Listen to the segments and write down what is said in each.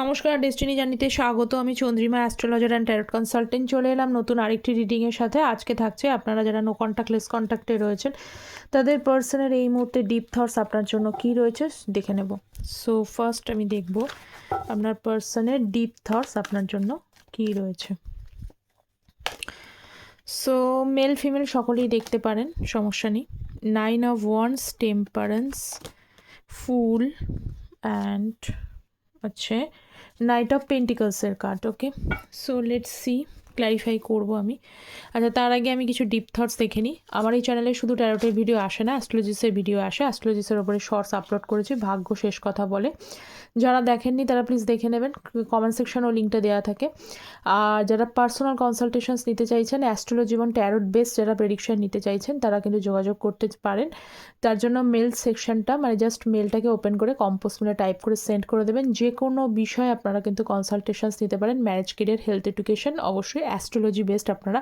নমস্কার, ডেস্টিনি জার্নিতে স্বাগত। আমি Chandrima, astrologer and tarot consultant. চলে এলাম নতুন আরেকটি রিডিংয়ের সাথে। আজকে থাকছে আপনারা যারা নো কন্ট্যাক্ট লেস কন্ট্যাক্টে রয়েছেন তাদের পার্সনের এই মুহূর্তে ডিপ থটস আপনার জন্য কি রয়েছে দেখে নেব। সো ফার্স্ট আমি দেখব আপনার পার্সনের ডিপ থটস আপনার জন্য কি রয়েছে। সো মেল ফিমেল সকলেই দেখতে পারেন, সমস্যা নেই। 9 of wands, temperance, fool and হচ্ছে নাইট অফ পেন্টিকলসের card. Okay, so let's see, clarify করবো আমি। আচ্ছা, তার আগে আমি কিছু ডিপ থটস দেখে নিই। আমার এই চ্যানেলে শুধু ট্যারোটের ভিডিও আসে না, অ্যাস্ট্রোলজিসের ভিডিও আসে। অ্যাস্ট্রোলজিসের ওপরে শর্টস আপলোড করেছি, ভাগ্য শেষ কথা বলে। যারা দেখেননি তারা প্লিজ দেখে নেবেন, কমেন্ট সেকশনেও লিঙ্কটা দেওয়া থাকে। আর যারা পার্সোনাল কনসালটেশনস নিতে চাইছেন, অ্যাস্ট্রোলজি এবং ট্যারোট বেস যারা প্রেডিকশন নিতে চাইছেন তারা কিন্তু যোগাযোগ করতে পারেন। তার জন্য মেল সেকশনটা মানে জাস্ট মেলটাকে ওপেন করে কম্পোজ মেলে টাইপ করে সেন্ড করে দেবেন। যে কোনো বিষয়ে আপনারা কিন্তু কনসালটেশনস নিতে পারেন, ম্যারেজ, কেরিয়ার, হেলথ, এডুকেশন, অবশ্যই অ্যাস্ট্রোলজি বেসড আপনারা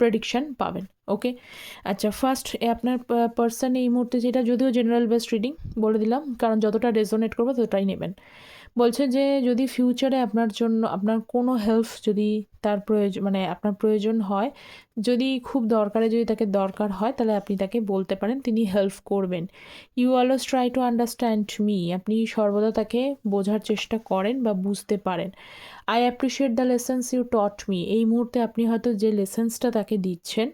প্রেডিকশন পাবেন। ওকে, আচ্ছা, ফার্স্ট আপনার পার্সন এই মুহূর্তে, যেটা যদিও জেনারেল বেসড রিডিং বলে দিলাম, কারণ যতটা রেজোনেট করবে ততটাই নেবেন। বলছে যে যদি ফিউচারে আপনার জন্য আপনার কোনো হেল্প যদি তার প্রয়োজন মানে আপনার প্রয়োজন হয়, যদি খুব দরকারে যদি তাকে দরকার হয়, তাহলে আপনি তাকে বলতে পারেন, তিনি হেল্প করবেন। You always try to understand me, আপনি সর্বদা তাকে বোঝার চেষ্টা করেন বা বুঝতে পারেন। I appreciate the lessons you taught me, এই মুহূর্তে আপনি হয়তো যে লেসেন্সটা তাকে দিচ্ছেন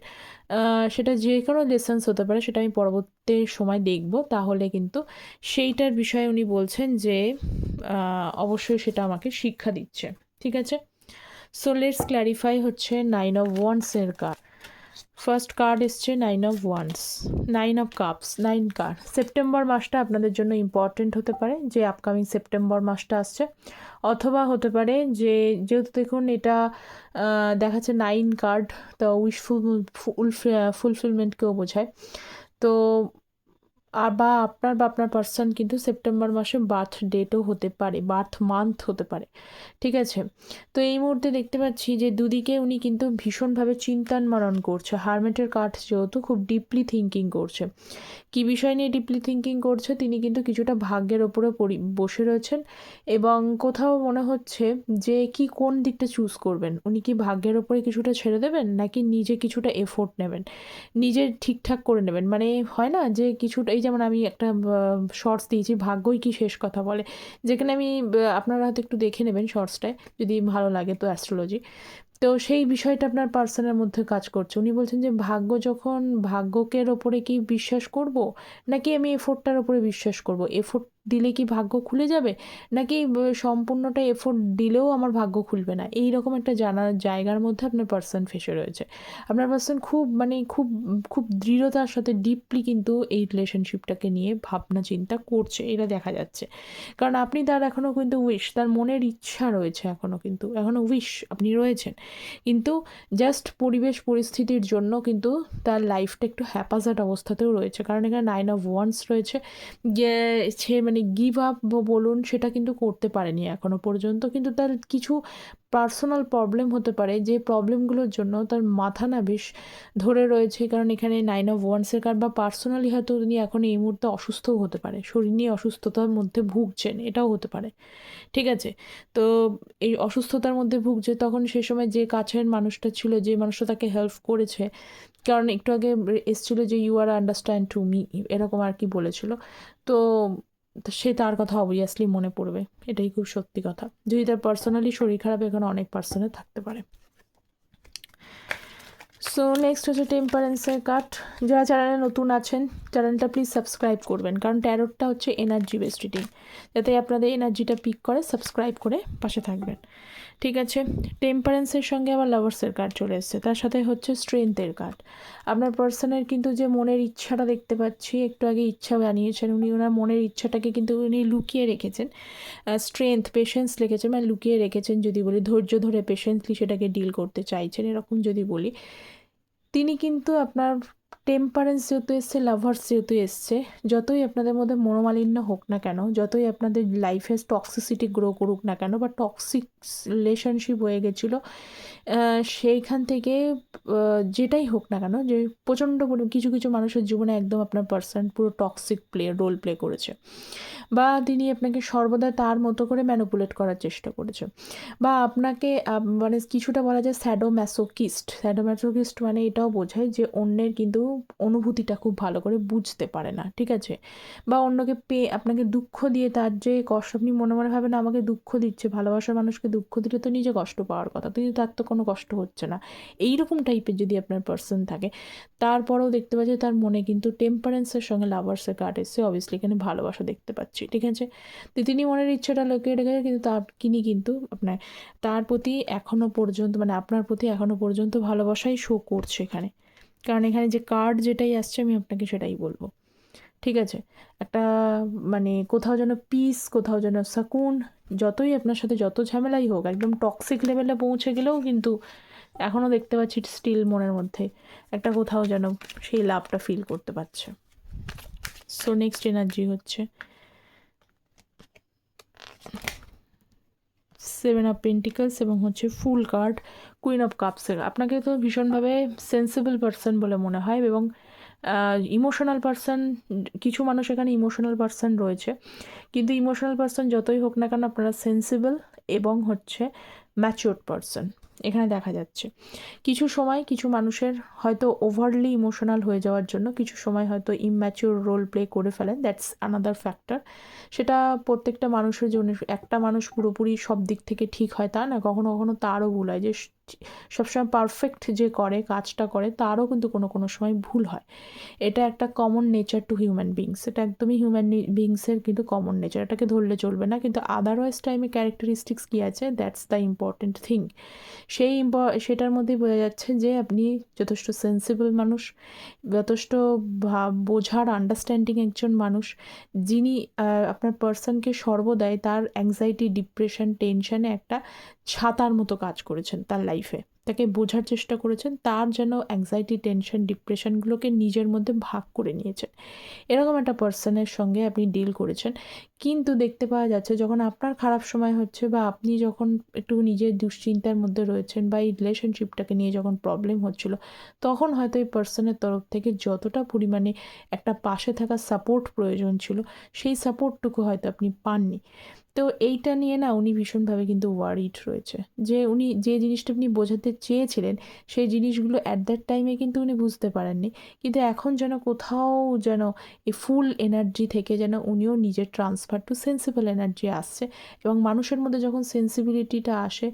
সেটা যে কোনো লেসেন্স হতে পারে, সেটা আমি পরবর্তী সময় দেখব। তাহলে কিন্তু সেইটার বিষয়ে উনি বলছেন যে অবশ্যই সেটা আমাকে শিক্ষা দিচ্ছে। ঠিক আছে, সো লেটস ক্ল্যারিফাই হচ্ছে 9 অফ ওয়ান্সের কার্ড। ফার্স্ট কার্ড এসছে 9 of once, 9 of cups, 9 card. September মাসটা আপনাদের জন্য ইম্পর্টেন্ট হতে পারে, যে আপকামিং সেপ্টেম্বর মাসটা আসছে। অথবা হতে পারে যে, যেহেতু দেখুন এটা দেখাচ্ছে 9 কার্ড, তো ফুলফিলমেন্টকেও বোঝায়। তো বা আপনার পার্সন কিন্তু সেপ্টেম্বর মাসে বার্থ ডেটও হতে পারে, বার্থ মান্থ হতে পারে। ঠিক আছে, তো এই মুহূর্তে দেখতে পাচ্ছি যে দুদিকে উনি কিন্তু ভীষণভাবে চিন্তানমনন করছে। হারমেটের কার্ড যেহেতু, খুব ডিপলি থিঙ্কিং করছে। কী বিষয় নিয়ে ডিপলি থিঙ্কিং করছে, তিনি কিন্তু কিছুটা ভাগ্যের ওপরে বসে রয়েছেন, এবং কোথাও মনে হচ্ছে যে কি কোন দিকটা চুজ করবেন। উনি কি ভাগ্যের ওপরে কিছুটা ছেড়ে দেবেন, নাকি নিজে কিছুটা এফোর্ট নেবেন, নিজে ঠিকঠাক করে নেবেন। মানে হয় না যে কিছুটা, এই যেমন আমি একটা শর্টস দিয়েছি, ভাগ্যই কি শেষ কথা বলে, যেখানে আমি আপনারা হয়তো একটু দেখে নেবেন শর্টসটায় যদি ভালো লাগে তো, অ্যাস্ট্রোলজি। তো সেই বিষয়টা আপনার পার্সনের মধ্যে কাজ করছে। উনি বলছেন যে ভাগ্য, যখন ভাগ্যকের ওপরে কি বিশ্বাস করব, নাকি আমি এফোর্টটার ওপরে বিশ্বাস করব? এফোর্ট দিলে কি ভাগ্য খুলে যাবে, নাকি সম্পূর্ণটা এফোর্ট দিলেও আমার ভাগ্য খুলবে না? এই রকম একটা জানার জায়গার মধ্যে আপনার পার্সন ফেসে রয়েছে। আপনার পার্সন খুব মানে খুব খুব দৃঢ়তার সাথে ডিপলি কিন্তু এই রিলেশনশিপটাকে নিয়ে ভাবনা চিন্তা করছে, এটা দেখা যাচ্ছে। কারণ আপনি তার এখনও কিন্তু উইশ, তার মনের ইচ্ছা রয়েছে এখনও, কিন্তু এখনও উইশ আপনি রয়েছেন, কিন্তু জাস্ট পরিবেশ পরিস্থিতির জন্য কিন্তু তার লাইফটা একটু হ্যাপাজার্ড অবস্থাতেও রয়েছে। কারণ এখানে 9 অফ ওয়ান্স রয়েছে, সে মানে গিভ আপ বলুন, সেটা কিন্তু করতে পারেনি এখনও পর্যন্ত। কিন্তু তার কিছু পার্সোনাল প্রবলেম হতে পারে, যে প্রবলেমগুলোর জন্য তার মাথা না বেশ ধরে রয়েছে। কারণ এখানে 9 অফ ওয়ান্সের কার্ড, বা পার্সোনালি হয়তো তিনি এখন এই মুহূর্তে অসুস্থও হতে পারে, শরীর নিয়ে অসুস্থতার মধ্যে ভুগছেন, এটাও হতে পারে। ঠিক আছে, তো এই অসুস্থতার মধ্যে ভুগছে, তখন সে সময় যে কাছের মানুষটা ছিল, যে মানুষটা তাকে হেল্প করেছে, কারণ একটু আগে এসেছিলো যে you are understand to me, এরকম আর কি বলেছিল। তো তো সে তার কথা অবভিয়াসলি মনে পড়বে, এটাই খুব সত্যি কথা। যদি তার পার্সোনালি শরীর খারাপ, এখানে অনেক পার্সনের থাকতে পারে। সো নেক্সট হচ্ছে টেম্পারেন্সের কার্ড। যারা চ্যানেলে নতুন আছেন, চ্যানেলটা প্লিজ সাবস্ক্রাইব করবেন, কারণ ট্যারোটটা হচ্ছে এনার্জি বেসড রিডিং। যাতে আপনাদের এনার্জিটা পিক করে, সাবস্ক্রাইব করে পাশে থাকবেন। ঠিক আছে, টেম্পারেন্সের সঙ্গে আবার লাভার্সের কার্ড চলে এসছে, তার সাথে হচ্ছে স্ট্রেংথের কার্ড। আপনার পার্সনের কিন্তু যে মনের ইচ্ছাটা দেখতে পাচ্ছি, একটু আগে ইচ্ছা জানিয়েছেন উনি, ওনার মনের ইচ্ছাটাকে কিন্তু উনি লুকিয়ে রেখেছেন। স্ট্রেংথ, পেশেন্স লিখেছেন, মানে লুকিয়ে রেখেছেন যদি বলি, ধৈর্য ধরে পেশেন্টলি সেটাকে ডিল করতে চাইছেন, এরকম যদি বলি। তিনি কিন্তু আপনার টেম্পারেন্স যেহেতু এসছে, লাভার্স যেহেতু এসছে, যতই আপনাদের মধ্যে মনোমালিন্য হোক না কেন, যতই আপনাদের লাইফে টক্সিসিটি গ্রো করুক না কেন, বা টক্সিক রিলেশনশিপ হয়ে গেছিলো, সেইখান থেকে যেটাই হোক না কেন, যে প্রচণ্ড কিছু কিছু মানুষের জীবনে একদম আপনার পার্সন পুরো টক্সিক রোল প্লে করেছে, বা তিনি আপনাকে সর্বদা তার মতো করে ম্যানিপুলেট করার চেষ্টা করেছে, বা আপনাকে মানে কিছুটা বলা যায় স্যাডোম্যাসোকিস্ট। স্যাডোম্যাসোকিস্ট মানে এটাও বোঝায় যে অন্যের কিন্তু অনুভূতিটা খুব ভালো করে বুঝতে পারে না, ঠিক আছে, বা অন্যকে আপনাকে দুঃখ দিয়ে তার যে কষ্ট, আপনি মনে মনে ভাবেন আমাকে দুঃখ দিচ্ছে, ভালোবাসার মানুষকে দুঃখ দিলে তো নিজে কষ্ট পাওয়ার কথা, কিন্তু তার তো কোনো কষ্ট হচ্ছে না, এইরকম টাইপের যদি আপনার পার্সন থাকে, তারপরেও দেখতে পাচ্ছি তার মনে কিন্তু টেম্পারেন্সের সঙ্গে লাভার্সের কার্ড এসছে, অবভিয়াসলি এখানে ভালোবাসা দেখতে পাচ্ছি, ঠিক আছে। তো তিনি মনের ইচ্ছাটা লুকিয়ে রেখেছে, কিন্তু তিনি কিন্তু আপনার তার প্রতি এখনো পর্যন্ত মানে আপনার প্রতি এখনো পর্যন্ত ভালোবাসাই শো করছে এখানে, কারণ এখানে যে কার্ড যেটাই আসছে আমি আপনাকে সেটাই বলবো, ঠিক আছে। একটা মানে কোথাও যেন পিস, কোথাও যেন সাকুন, যতই আপনার সাথে যত ঝামেলাই হোক, একদম টক্সিক লেভেলে পৌঁছে গেলেও কিন্তু এখনও দেখতে পাচ্ছি স্টিল মনের মধ্যে একটা কোথাও যেন সেই লাভটা ফিল করতে পারছে। সো নেক্সট এনার্জি হচ্ছে 7 অফ পেন্টিকলস এবং হচ্ছে ফুল কার্ড কুইন অফ কাপসের। আপনাকে তো ভীষণভাবে সেন্সিবল পার্সন বলে মনে হয় এবং ইমোশনাল পার্সন, কিছু মানুষ এখানে ইমোশনাল পার্সন রয়েছে, কিন্তু ইমোশনাল পার্সন যতই হোক না কেন আপনারা সেন্সিবল এবং হচ্ছে ম্যাচিওরড পার্সন এখানে দেখা যাচ্ছে। কিছু সময় কিছু মানুষের হয়তো ওভারলি ইমোশনাল হয়ে যাওয়ার জন্য কিছু সময় হয়তো ইম্যাচিওর রোল প্লে করে ফেলেন, দ্যাটস আনাদার ফ্যাক্টর। সেটা প্রত্যেকটা মানুষের জন্য, একটা মানুষ পুরোপুরি সব দিক থেকে ঠিক হয় তা না, কখনো কখনো তারও ভুল হয়, যে সবসময় পারফেক্ট যে করে কাজটা করে তারও কিন্তু কোনো কোনো সময় ভুল হয়। এটা একটা common nature two human beings, এটা একদমই হিউম্যান বিংসের কিন্তু কমন নেচার, এটাকে ধরলে চলবে না। কিন্তু আদারওয়াইজ টাইমে ক্যারেক্টারিস্টিক্স কী আছে, দ্যাটস দ্য ইম্পর্টেন্ট থিং। সেটার মধ্যেই বোঝা যাচ্ছে যে আপনি যথেষ্ট সেন্সিবল মানুষ, যথেষ্ট বোঝার আন্ডারস্ট্যান্ডিং একজন মানুষ, যিনি আপনার পার্সনকে সর্বদাই তার অ্যাংজাইটি, ডিপ্রেশন, টেনশনে একটা ছাতার মতো কাজ করেছেন তার লাইফে, তাকে বোঝার চেষ্টা করেছেন, তার যেন অ্যাংজাইটি, টেনশন, ডিপ্রেশনগুলোকে নিজের মধ্যে ভাগ করে নিয়েছেন। এরকম একটা পার্সনের সঙ্গে আপনি ডিল করেছেন। কিন্তু দেখতে পাওয়া যাচ্ছে যখন আপনার খারাপ সময় হচ্ছে বা আপনি যখন একটু নিজের দুশ্চিন্তার মধ্যে রয়েছেন বা এই রিলেশনশিপটাকে নিয়ে যখন প্রবলেম হচ্ছিল, তখন হয়তো এই পার্সনের তরফ থেকে যতটা পরিমাণে একটা পাশে থাকা সাপোর্ট প্রয়োজন ছিল, সেই সাপোর্টটুকু হয়তো আপনি পাননি। তো এইটা নিয়ে না উনি ভীষণভাবে কিন্তু ওয়ারিড রয়েছে, যে উনি যে জিনিসটা আপনি বোঝাতে চেয়েছিলেন সেই জিনিসগুলো অ্যাট দ্যাট টাইমে কিন্তু উনি বুঝতে পারেননি, কিন্তু এখন যেন কোথাও যেন এই ফুল এনার্জি থেকে যেন উনিও নিজের ট্রান্সফার টু সেন্সিবল এনার্জি আসছে। এবং মানুষের মধ্যে যখন সেন্সিবিলিটিটা আসে,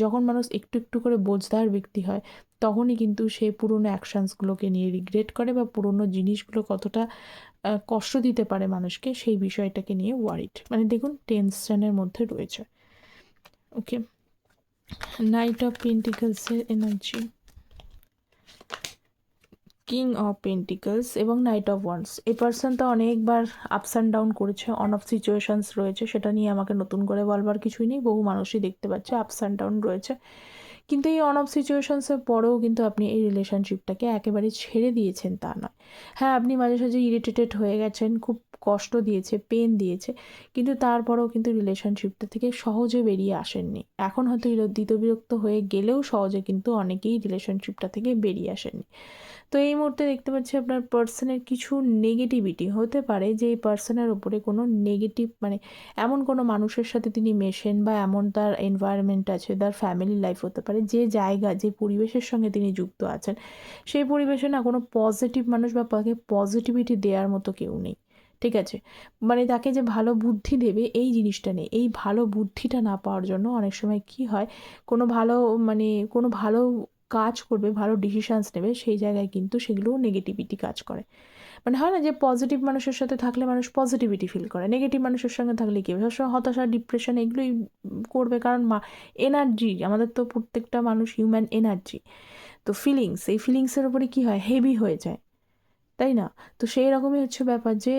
যখন মানুষ একটু একটু করে বোঝদার ব্যক্তি হয়, তখনই কিন্তু সে পুরনো অ্যাকশানসগুলোকে নিয়ে রিগ্রেট করে বা পুরনো জিনিসগুলো কতটা কষ্ট দিতে পারে মানুষকে সেই বিষয়টাকে নিয়ে ওয়ারিড, মানে দেখুন টেনশনের মধ্যে রয়েছে। ওকে, নাইট অফ পেন্টিকলসের এনার্জি, কিং অফ পেন্টিকলস এবং নাইট অফ ওয়ান্স। এই পার্সনটা অনেকবার আপস অ্যান্ড ডাউন করেছে, অন অফ সিচুয়েশনস রয়েছে, সেটা নিয়ে আমাকে নতুন করে বলবার কিছুই নেই, বহু মানুষই দেখতে পাচ্ছে আপস অ্যান্ড ডাউন রয়েছে। কিন্তু এই অন অফ সিচুয়েশনসের পরেও কিন্তু আপনি এই রিলেশনশিপটাকে একেবারে ছেড়ে দিয়েছেন তা নয়। হ্যাঁ, আপনি মাঝে সাঝে ইরিটেটেড হয়ে গেছেন, খুব কষ্ট দিয়েছে, পেন দিয়েছে, কিন্তু তারপরেও কিন্তু রিলেশনশিপটা থেকে সহজে বেরিয়ে আসেননি। এখন হয়তো বিরক্ত হয়ে গেলেও সহজে কিন্তু অনেকেই রিলেশনশিপটা থেকে বেরিয়ে আসেননি। তো এই মুহূর্তে দেখতে পাচ্ছি আপনার পার্সনের কিছু নেগেটিভিটি হতে পারে, যে এই পার্সনের ওপরে কোনো নেগেটিভ মানে এমন কোনো মানুষের সাথে তিনি মেশেন বা এমন তার এনভায়রনমেন্ট আছে, তার ফ্যামিলি লাইফ হতে পারে, যে জায়গা যে পরিবেশের সঙ্গে তিনি যুক্ত আছেন, সেই পরিবেশে না কোনো পজিটিভ মানুষ বা তাকে পজিটিভিটি দেওয়ার মতো কেউ নেই, ঠিক আছে। মানে তাকে যে ভালো বুদ্ধি দেবে এই জিনিসটা নেই, এই ভালো বুদ্ধিটা না পাওয়ার জন্য অনেক সময় কি হয়, কোনো ভালো মানে কোনো ভালো কাজ করবে, ভালো ডিসিশানস নেবে, সেই জায়গায় কিন্তু সেগুলোও নেগেটিভিটি কাজ করে। মানে হয় না যে পজিটিভ মানুষের সাথে থাকলে মানুষ পজিটিভিটি ফিল করে, নেগেটিভ মানুষের সঙ্গে থাকলে কী হবে, সবসময় হতাশা, ডিপ্রেশন এগুলোই করবে, কারণ এনার্জি আমাদের তো প্রত্যেকটা মানুষ হিউম্যান এনার্জি, তো ফিলিংস, এই ফিলিংসের উপরে কী হয়, হেভি হয়ে যায়, তাই না? তো সেই রকমই হচ্ছে ব্যাপার, যে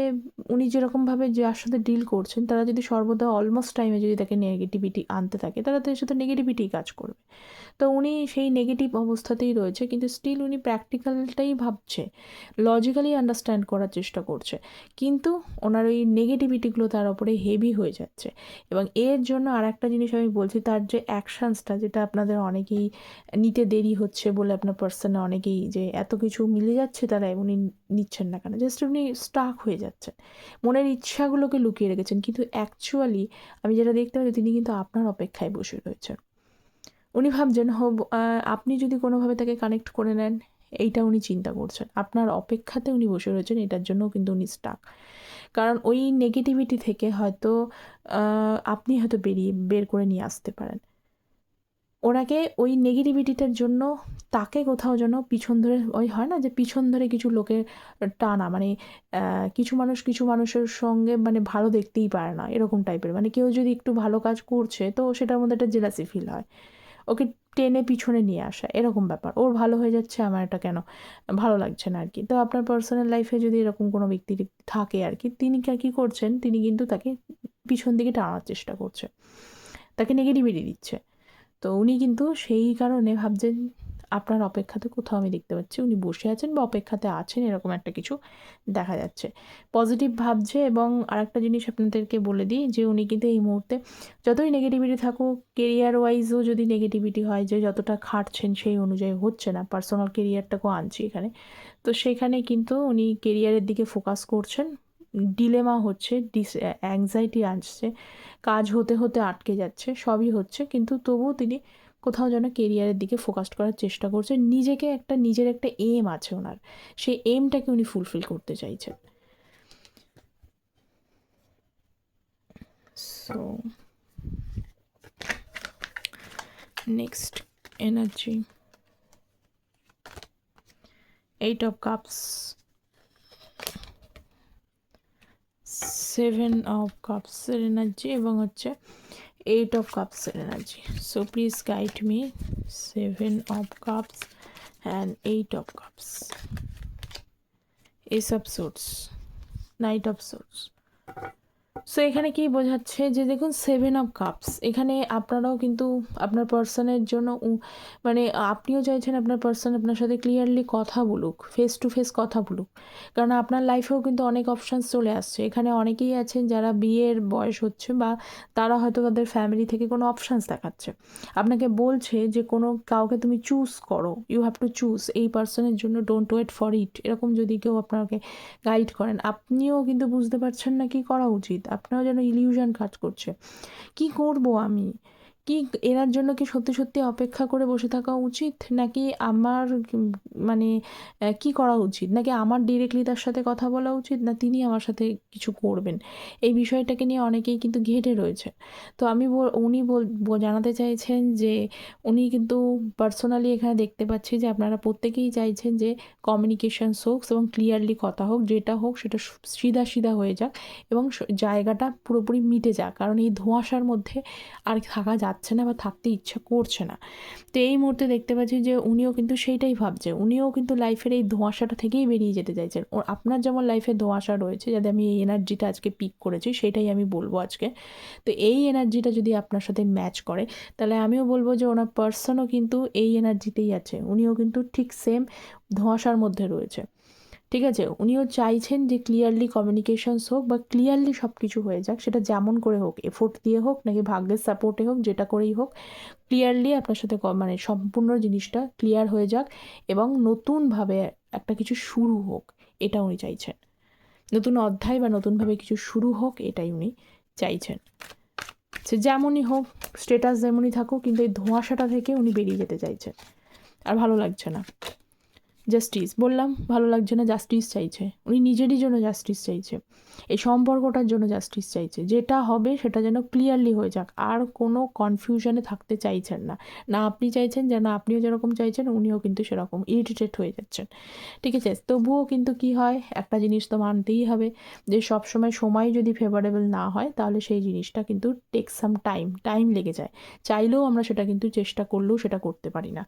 উনি যেরকমভাবে যার সাথে ডিল করছেন তারা যদি সর্বদা অলমোস্ট টাইমে যদি তাকে নেগেটিভিটি আনতে থাকে, তারা তাদের সাথে নেগেটিভিটি কাজ করবে। তো উনি সেই নেগেটিভ অবস্থাতেই রয়েছে, কিন্তু স্টিল উনি প্র্যাকটিক্যালটাই ভাবছে, লজিক্যালি আন্ডারস্ট্যান্ড করার চেষ্টা করছে, কিন্তু ওনার ওই নেগেটিভিটিগুলো তার ওপরে হেভি হয়ে যাচ্ছে। এবং এর জন্য আর একটা জিনিস আমি বলছি, তার যে অ্যাকশানসটা, যেটা আপনাদের অনেকেই নিতে দেরি হচ্ছে বলে আপনার পার্সনে অনেকেই যে এত কিছু মিলে যাচ্ছে তারা উনি নিচ্ছেন না কেন, জাস্ট আপনি স্টাক হয়ে যাচ্ছেন, মনের ইচ্ছাগুলোকে লুকিয়ে রেখেছেন, কিন্তু অ্যাকচুয়ালি আমি যেটা দেখতে পাচ্ছি তিনি কিন্তু আপনার অপেক্ষায় বসে রয়েছেন। উনি ভাবছেন আপনি যদি কোনোভাবে তাকে কানেক্ট করে নেন, এইটা উনি চিন্তা করছেন, আপনার অপেক্ষাতে উনি বসে রয়েছেন, এটার জন্য কিন্তু উনি স্টাক। কারণ ওই নেগেটিভিটি থেকে হয়তো আপনি হয়তো বের করে নিয়ে আসতে পারেন ওনাকে। ওই নেগেটিভিটিটার জন্য তাকে কোথাও যেন পিছন ধরে, ওই হয় না যে পিছন ধরে কিছু লোকের টানা, মানে কিছু মানুষের সঙ্গে মানে ভালো দেখতেই পারে না, এরকম টাইপের, মানে কেউ যদি একটু ভালো কাজ করছে তো সেটার মধ্যে একটা জেলাসি ফিল হয়, ওকে টেনে পিছনে নিয়ে আসা, এরকম ব্যাপার। ওর ভালো হয়ে যাচ্ছে, আমার এটা কেন ভালো লাগছে না আর কি। তো আপনার পার্সোনাল লাইফে যদি এরকম কোনো ব্যক্তি থাকে আর কি, তিনি কী করছেন, তিনি কিন্তু তাকে পিছন দিকে টানার চেষ্টা করছে, তাকে নেগেটিভিটি দিচ্ছে। তো উনি কিন্তু সেই কারণে ভাবছেন, আপনার অপেক্ষাতে কোথাও আমি দেখতে পাচ্ছি উনি বসে আছেন বা অপেক্ষাতে আছেন, এরকম একটা কিছু দেখা যাচ্ছে। পজিটিভ ভাবছে। এবং আরেকটা জিনিস আপনাদেরকে বলে দিই যে উনি কিন্তু এই মুহূর্তে যতই নেগেটিভিটি থাকুক, কেরিয়ার ওয়াইজও যদি নেগেটিভিটি হয় যে যতটা খাটছেন সেই অনুযায়ী হচ্ছে না, পার্সোনাল কেরিয়ারটাকেও আনছি এখানে, তো সেখানে কিন্তু উনি কেরিয়ারের দিকে ফোকাস করছেন। ডিলেমা হচ্ছে, অ্যাংজাইটি আসছে, কাজ হতে হতে আটকে যাচ্ছে, সবই হচ্ছে, কিন্তু তবুও তিনি কোথাও যেন কেরিয়ারের দিকে ফোকাস করার চেষ্টা করছেন। নিজের একটা এম আছে ওনার, সেই এমটাকে উনি ফুলফিল করতে চাইছেন। So next energy, 8 of Cups, 7 of Cups এর এনার্জি এবং হচ্ছে 8 of Cups এর energy. So please guide me 7 of Cups and 8 of Cups, Ace of Swords, Knight of Swords। So এখানে কি বোঝাচ্ছে যে দেখুন 7 অফ কাপস, এখানে আপনারাও কিন্তু আপনার পার্সনের জন্য মানে আপনিও চাইছেন আপনার পার্সন আপনার সাথে ক্লিয়ারলি কথা বলুক, ফেস টু ফেস কথা বলুক, কারণ আপনার লাইফেও কিন্তু অনেক অপশানস চলে আসছে। এখানে অনেকেই আছেন যারা বিয়ের বয়স হচ্ছে বা তারা হয়তো তাদের ফ্যামিলি থেকে কোনো অপশানস দেখাচ্ছে, আপনাকে বলছে যে কাউকে তুমি চুজ করো, ইউ হ্যাভ টু চুজ এই পার্সনের জন্য, ডোন্ট ওয়েট ফর ইট, এরকম যদি কেউ আপনাকে গাইড করেন, আপনিও কিন্তু বুঝতে পারছেন না কি করা উচিত, আপনারও যেন ইলিউশন কাজ করছে, কি করব আমি, কি এনার জন্য কি সত্যি সত্যি অপেক্ষা করে বসে থাকা উচিত, নাকি আমার মানে কি করা উচিত, নাকি আমার ডিরেক্টলি তার সাথে কথা বলা উচিত, না তিনি আমার সাথে কিছু করবেন, এই বিষয়টাকে নিয়ে অনেকেই কিন্তু ঘেঁটে রয়েছে। তো উনি জানাতে চাইছেন যে উনি কিন্তু পার্সোনালি এখানে দেখতে পাচ্ছি যে আপনারা প্রত্যেকেই চাইছেন যে কমিউনিকেশান হোক এবং ক্লিয়ারলি কথা হোক, যেটা হোক সেটা সিধা সিধা হয়ে যাক এবং জায়গাটা পুরোপুরি মিটে যাক, কারণ এই ধোঁয়াশার মধ্যে আর থাকা যাচ্ছে না বা থাকতে ইচ্ছা করছে না। তো এই মুহূর্তে দেখতে পাচ্ছি যে উনিও কিন্তু সেইটাই ভাবছে, উনিও কিন্তু লাইফের এই ধোঁয়াশাটা থেকেই বেরিয়ে যেতে চাইছেন। আপনার যেমন লাইফে ধোঁয়াশা রয়েছে, যাতে আমি এই এনার্জিটা আজকে পিক করেছি সেটাই আমি বলবো আজকে। তো এই এনার্জিটা যদি আপনার সাথে ম্যাচ করে, তাহলে আমিও বলবো যে ওনার পার্সনও কিন্তু এই এনার্জিতেই আছে, উনিও কিন্তু ঠিক সেম ধোঁয়াশার মধ্যে রয়েছে। ঠিক আছে, উনিও চাইছেন যে ক্লিয়ারলি কমিউনিকেশনস হোক বা ক্লিয়ারলি সব কিছু হয়ে যাক, সেটা যেমন করে হোক, এফোর্ট দিয়ে হোক নাকি ভাগ্যের সাপোর্টে হোক, যেটা করেই হোক, ক্লিয়ারলি আপনার সাথে মানে সম্পূর্ণ জিনিসটা ক্লিয়ার হয়ে যাক এবং নতুনভাবে একটা কিছু শুরু হোক, এটা উনি চাইছেন। নতুন অধ্যায় বা নতুনভাবে কিছু শুরু হোক, এটাই উনি চাইছেন। সে যেমনই হোক, স্টেটাস যেমনই থাকুক, কিন্তু এই ধোঁয়াশাটা থেকে উনি বেরিয়ে যেতে চাইছেন, আর ভালো লাগছে না। জাস্টিস বললাম, ভালো লাগছে না, জাস্টিস চাইছে, উনি নিজেরই জন্য জাস্টিস চাইছে, এই সম্পর্কটার জন্য জাস্টিস চাইছে, যেটা হবে সেটা যেন ক্লিয়ারলি হয়ে যাক, আর কোনো কনফিউশনে থাকতে চাইছেন না। না আপনি চাইছেন, যেন আপনিও যেরকম চাইছেন উনিও কিন্তু সেরকম ইরিটেট হয়ে যাচ্ছেন। ঠিক আছে, তবুও কিন্তু কি হয়, একটা জিনিস তো মানতেই হবে যে সময় যদি ফেভারেবল না হয়, তাহলে সেই জিনিসটা কিন্তু টেক সাম টাইম লেগে যায়, চাইলেও আমরা সেটা কিন্তু চেষ্টা করলেও সেটা করতে পারি না।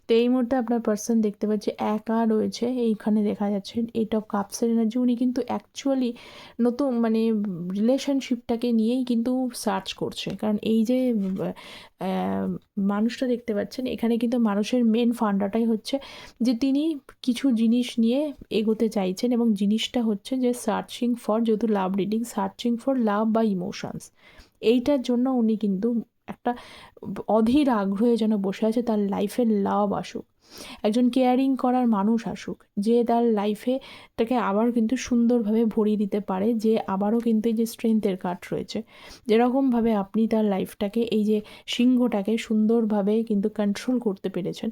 তো এই মুহূর্তে আপনার পার্সন দেখতে পাচ্ছি একা রয়েছে, এইখানে দেখা যাচ্ছে 8 অফ কাপসের এনার্জি। উনি কিন্তু অ্যাকচুয়ালি নতুন মানে রিলেশনশিপটাকে নিয়েই কিন্তু সার্চ করছে, কারণ এই যে মানুষটা দেখতে পাচ্ছেন এখানে, কিন্তু মানুষের মেন ফান্ডাটাই হচ্ছে যে তিনি কিছু জিনিস নিয়ে এগোতে চাইছেন, এবং জিনিসটা হচ্ছে যে সার্চিং ফর, যেহেতু লাভ রিডিং, সার্চিং ফর লাভ বা ইমোশনস, এইটার জন্য উনি কিন্তু একটা অধীর আগ্রহে যেন বসে আছে তার লাইফে লাভ আসুক। একজন কেয়ারিং করার মানুষ আসুক, যে তার লাইফে তাকে আবার কিন্তু সুন্দরভাবে ভরিয়ে দিতে পারে, যে আবারও কিন্তু এই যে স্ট্রেংথের কার্ড রয়েছে, যেরকমভাবে আপনি তার লাইফটাকে এই যে সিংহটাকে সুন্দরভাবে কিন্তু কন্ট্রোল করতে পেরেছেন,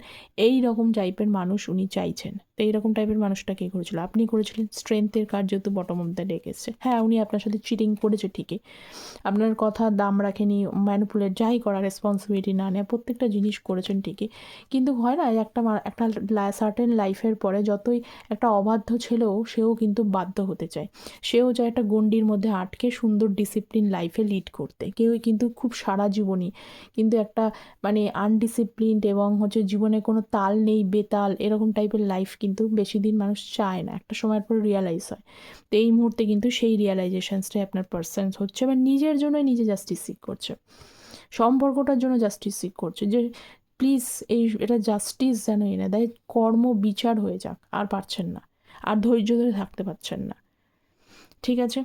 এই রকম টাইপের মানুষ উনি চাইছেন। তো এইরকম টাইপের মানুষটা কে করেছিল? আপনি করেছিলেন। স্ট্রেংথের কার্ড যেহেতু বটম অফ দ্য ডেক এসছে, হ্যাঁ উনি আপনার সাথে চিটিং করেছে ঠিকই, আপনার কথা দাম রাখেনি, ম্যানিপুলেট যাই করা, রেসপন্সিবিলিটি না নেওয়া, প্রত্যেকটা জিনিস করেছেন ঠিকই, কিন্তু হয় না একটা একটা সার্টেন লাইফের পরে যতই একটা অবাধ্য ছেলেও সেও কিন্তু বাধ্য হতে চায়, সেও চায় একটা গণ্ডির মধ্যে আটকে সুন্দর ডিসিপ্লিন লাইফে লিড করতে। কেউই কিন্তু খুব সারা জীবনই কিন্তু একটা মানে আনডিসিপ্লিনড এবং হচ্ছে জীবনে কোনো তাল নেই, বেতাল এরকম টাইপের লাইফ কিন্তু বেশি দিন মানুষ চায় না, একটা সময়ের পর রিয়ালাইজ হয়। তো এই মুহূর্তে কিন্তু সেই রিয়ালাইজেশনসটাই আপনার পার্সন হচ্ছে, বা নিজের জন্য নিজে জাস্টিস সিক করছে, সম্পর্কটার জন্য জাস্টিস সিক করছে, যে প্লিজ এটা জাস্টিস যেন এনে দেয়, কর্ম বিচার হয়ে যাক, আর পারছেন না, আর ধৈর্য ধরে থাকতে পারছেন না। ঠিক আছে,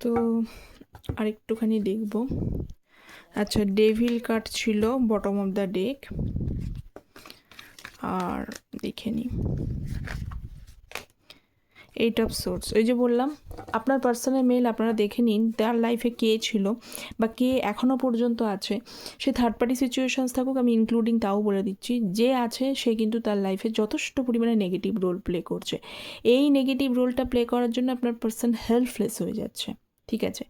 তো আরেকটুখানি দেখব। আচ্ছা, ডেভিল কার্ড ছিল বটম অফ দ্য ডেক, আর দেখে নিই 8 অফ সোর্স। ওই যে বললাম আপনার পার্সোনাল মেল আপনারা দেখে নিন, তার লাইফে কে ছিল বা কে এখনও পর্যন্ত আছে, সে থার্ড পার্টি সিচুয়েশানস থাকুক, আমি ইনক্লুডিং তাও বলে দিচ্ছি, যে আছে সে কিন্তু তার লাইফে যথেষ্ট পরিমাণে নেগেটিভ রোল প্লে করছে। এই নেগেটিভ রোলটা প্লে করার জন্য আপনার পার্সন হেল্পলেস হয়ে যাচ্ছে। ঠিক আছে,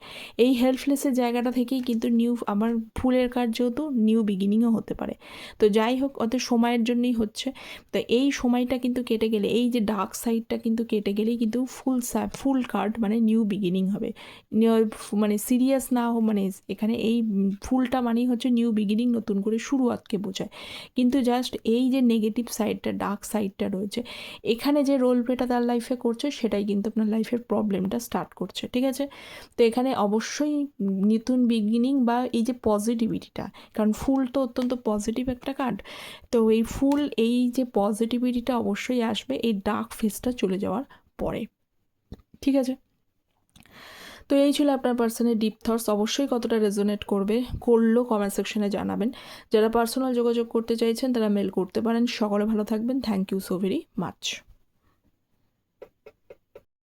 এই হেল্পলেসের জায়গাটা থেকেই কিন্তু আমার ফুলের কাজ যেহেতু নিউ বিগিনিংও হতে পারে। তো যাই হোক, অত সময়ের জন্যই হচ্ছে। তো এই সময়টা কিন্তু কেটে গেলে, এই যে ডার্ক সাইডটা কিন্তু কেটে গেলেই কিন্তু ফুল কার্ড মানে নিউ বিগিনিং হবে। মানে সিরিয়াস না মানে এখানে এই ফুলটা মানেই হচ্ছে নিউ বিগিনিং, নতুন করে শুরুয়াতকে বোঝায়। কিন্তু জাস্ট এই যে নেগেটিভ সাইডটা, ডার্ক সাইডটা রয়েছে, এখানে যে রোল প্লেটা তার লাইফে করছে সেটাই কিন্তু আপনার লাইফের প্রবলেমটা স্টার্ট করছে। ঠিক আছে, তো এখানে অবশ্যই নতুন বিগিনিং বা এই যে পজিটিভিটিটা, কারণ ফুল তো অত্যন্ত পজিটিভ একটা কার্ড, তো এই ফুল এই যে পজিটিভিটিটা অবশ্যই আসবে এই ডার্ক ফেসটা চলে যাওয়ার পরে। ঠিক আছে, তো এই ছিল আপনার পার্সনের ডিপ থটস। অবশ্যই কতটা রেজোনেট করলো কমেন্ট সেকশনে জানাবেন। যারা পার্সোনাল যোগাযোগ করতে চাইছেন তারা মেল করতে পারেন। সকলে ভালো থাকবেন। Thank you so very much.